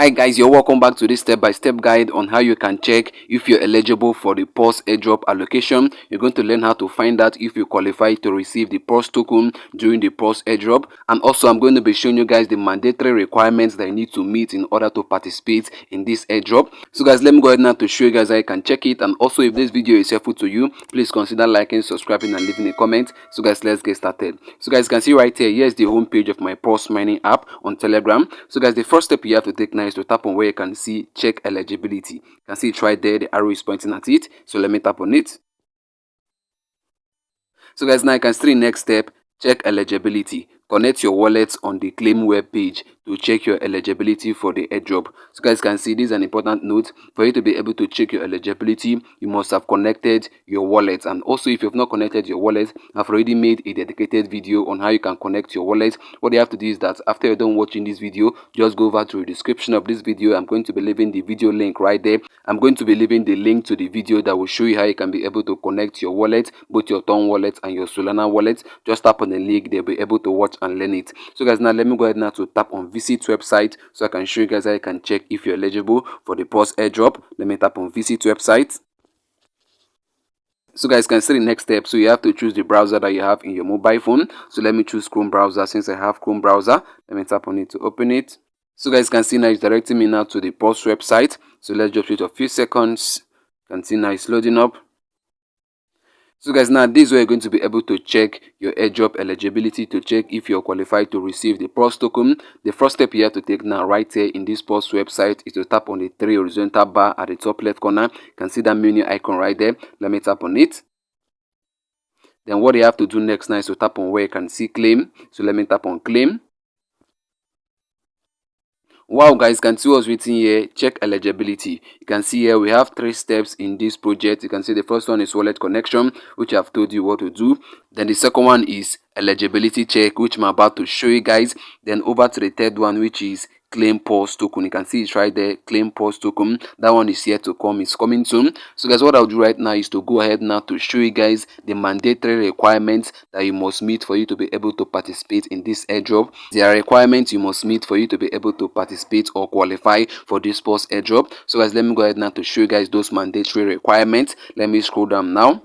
Hi guys, you're welcome back to this step-by-step guide on how you can check if you're eligible for the PAWS Airdrop allocation. You're going to learn how to find out if you qualify to receive the PAWS token during the PAWS Airdrop. And also I'm going to be showing you guys the mandatory requirements that you need to meet in order to participate in this airdrop. So guys, let me go ahead now to show you guys how you can check it. And also if this video is helpful to you, please consider liking, subscribing and leaving a comment. So guys, let's get started. So guys, you can see right here's the home page of my PAWS mining app on Telegram. So guys, the first step you have to take now is to tap on where you can see check eligibility. You can see it right there, the arrow is pointing at it. So let me tap on it. So guys, now you can see the next step, check eligibility. Connect your wallet on the claim web page to check your eligibility for the airdrop. So guys can see this is an important note. For you to be able to check your eligibility, you must have connected your wallet. And also if you've not connected your wallet, I've already made a dedicated video on how you can connect your wallet. What you have to do is that after you're done watching this video, just go over to the description of this video. I'm going to be leaving the video link right there. I'm going to be leaving the link to the video that will show you how you can be able to connect your wallet, both your Ton wallet and your Solana wallet. Just tap on the link, they'll be able to watch and learn it. So guys, now let me go ahead now to tap on visit website so I can show you guys how you can check if you're eligible for the PAWS airdrop. Let me tap on visit website. So guys can see the next step. So you have to choose the browser that you have in your mobile phone. So let me choose Chrome browser. Since I have Chrome browser, let me tap on it to open it. So guys can see now it's directing me now to the PAWS website. So let's just wait a few seconds. You can see now it's loading up. So guys, now this way you're going to be able to check your airdrop eligibility to check if you're qualified to receive the PAWS token. The first step you have to take now right here in this PAWS website is to tap on the 3 horizontal bar at the top left corner. You can see that menu icon right there. Let me tap on it. Then what you have to do next now is to tap on where you can see claim. So let me tap on claim. Wow guys, can see what's written here, check eligibility. You can see here we have 3 steps in this project. You can see the first one is wallet connection, which I've told you what to do. Then the second one is eligibility check, which I'm about to show you guys. Then over to the third one, which is claim PAWS token. You can see it's right there, claim PAWS token. That one is yet to come, it's coming soon. So guys, what I'll do right now is to go ahead now to show you guys the mandatory requirements that you must meet for you to be able to participate in this airdrop. There are requirements you must meet for you to be able to participate or qualify for this PAWS airdrop. So guys, let me go ahead now to show you guys those mandatory requirements. Let me scroll down now.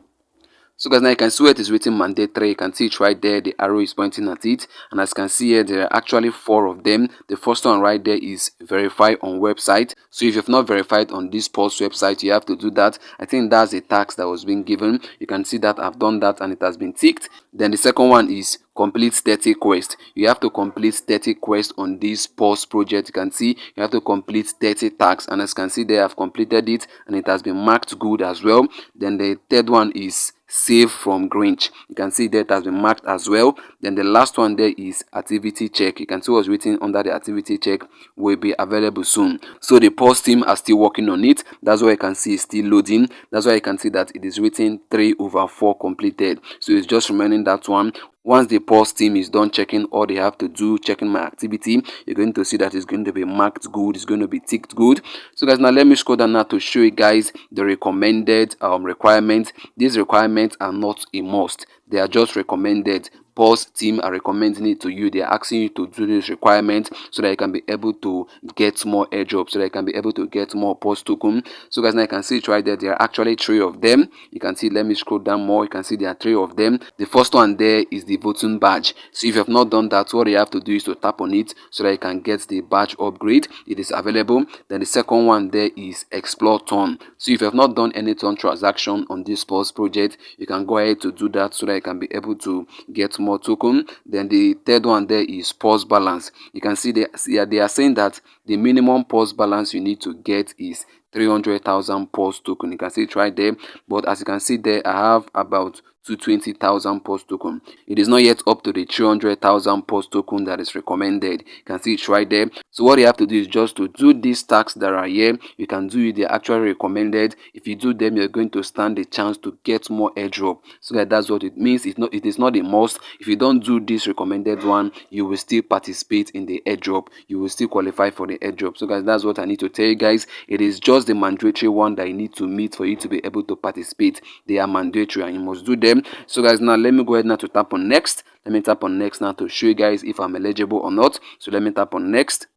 So guys, now you can see where it is written mandatory. You can see it right there, the arrow is pointing at it, and as you can see here, there are actually 4 of them. The first one right there is verify on website. So if you've not verified on this PAWS website, you have to do that. I think that's a task that was being given. You can see that I've done that and it has been ticked. Then the second one is complete 30 quests. You have to complete 30 quests on this PAWS project. You can see you have to complete 30 tasks, and as you can see there, I've completed it and it has been marked good as well. Then the third one is save from Grinch. You can see that has been marked as well. Then the last one there is activity check. You can see what's written under the activity check, will be available soon. So the PAWS team are still working on it. That's why you can see it's still loading. That's why you can see that it is written 3/4 completed. So it's just remaining that one. Once the PAWS team is done checking all they have to do, checking my activity, you're going to see that it's going to be marked good, it's going to be ticked good. So guys, now let me scroll down now to show you guys the recommended requirements. These requirements are not a must, they are just recommended. PAWS team are recommending it to you. They are asking you to do this requirement so that you can be able to get more airdrops, so that you can be able to get more PAWS token. So guys, now you can see it right there. There are actually 3 of them. You can see, let me scroll down more. You can see there are 3 of them. The first one there is the voting badge. So if you have not done that, what you have to do is to tap on it so that you can get the badge upgrade. It is available. Then the second one there is explore Ton. So if you have not done any Ton transaction on this PAWS project, you can go ahead to do that so that you can be able to get more token. Then the third one there is PAWS balance. You can see they are saying that the minimum PAWS balance you need to get is 300,000 PAWS token. You can see it right there, but as you can see there, I have about 220,000 PAWS token. It is not yet up to the 300,000 PAWS token that is recommended. You can see it right there. So what you have to do is just to do these tasks that are here. You can do it, they're actually recommended. If you do them, you're going to stand a chance to get more airdrop. So that's what it means. It is not a must. If you don't do this recommended one, you will still participate in the airdrop. You will still qualify for the airdrop. So guys, that's what I need to tell you guys. It is just the mandatory one that you need to meet for you to be able to participate. They are mandatory and you must do them. So guys, now let me go ahead now to tap on next. Let me tap on next now to show you guys if I'm eligible or not. So let me tap on next.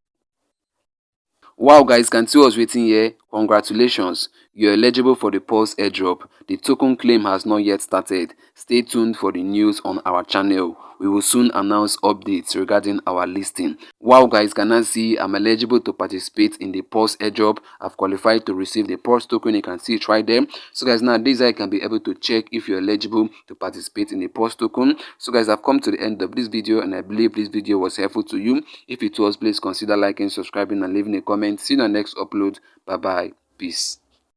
Wow guys, you can see what's waiting here. Congratulations, you're eligible for the PAWS Airdrop. The token claim has not yet started. Stay tuned for the news on our channel. We will soon announce updates regarding our listing. Wow guys, can I see I'm eligible to participate in the PAWS Airdrop. I've qualified to receive the PAWS token. You can see it right there. So guys, now this I can be able to check if you're eligible to participate in the PAWS token. So guys, I've come to the end of this video and I believe this video was helpful to you. If it was, please consider liking, subscribing and leaving a comment. See you in the next upload. Bye bye. Peace.